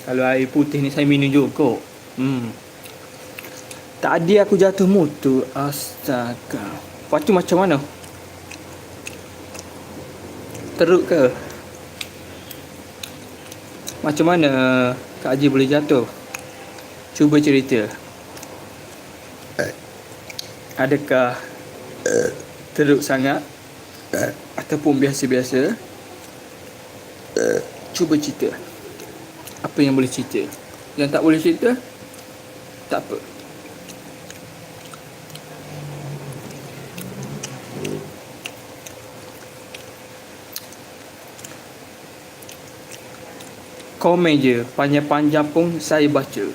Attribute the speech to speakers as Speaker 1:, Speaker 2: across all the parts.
Speaker 1: Kalau air putih ni saya minum juga. Tadi aku jatuh motor. Astaga. Lepas tu macam mana? Teruk ke? Macam mana Kak Haji boleh jatuh? Cuba cerita. Adakah teruk sangat? Ataupun biasa-biasa? Cuba cerita. Apa yang boleh cerita? Yang tak boleh cerita? Tak apa. Komen je. Panjang-panjang pun saya baca.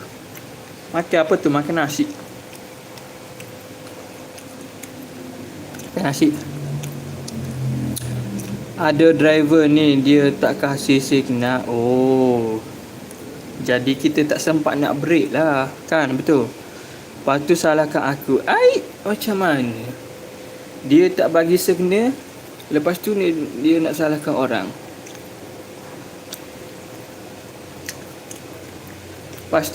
Speaker 1: Makan apa tu? Makan nasi. Makan nasi. Ada driver ni, dia tak kasih signal. Oh, jadi kita tak sempat nak break lah. Kan, betul? Lepas tu salahkan aku. Macam mana? Dia tak bagi signal. Lepas tu dia nak salahkan orang. Lepas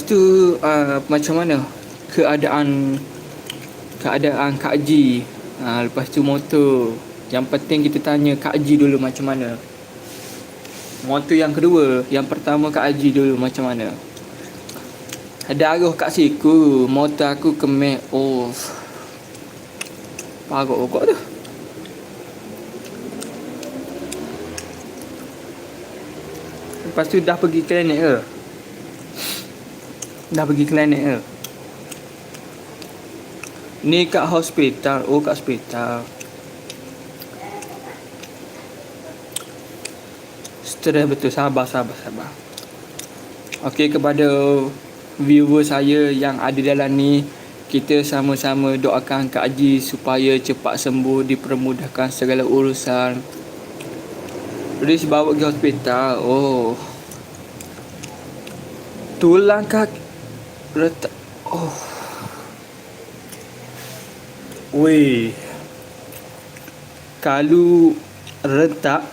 Speaker 1: tu macam mana keadaan Kak Haji? Lepas tu motor. Yang penting kita tanya Kak Haji dulu macam mana. Motor yang kedua. Yang pertama Kak Haji dulu macam mana. Ada arah kat siku. Motor aku kemek off. Parok tu. Lepas tu dah pergi klinik ke? Ni kat hospital. Oh, kat hospital. Stres betul. Sabar. Okey, kepada viewer saya yang ada dalam ni, kita sama-sama doakan Kak Haji supaya cepat sembuh, dipermudahkan segala urusan. Please bawa pergi hospital. Oh, tulang kaki retak. Oh, weh, kalau retak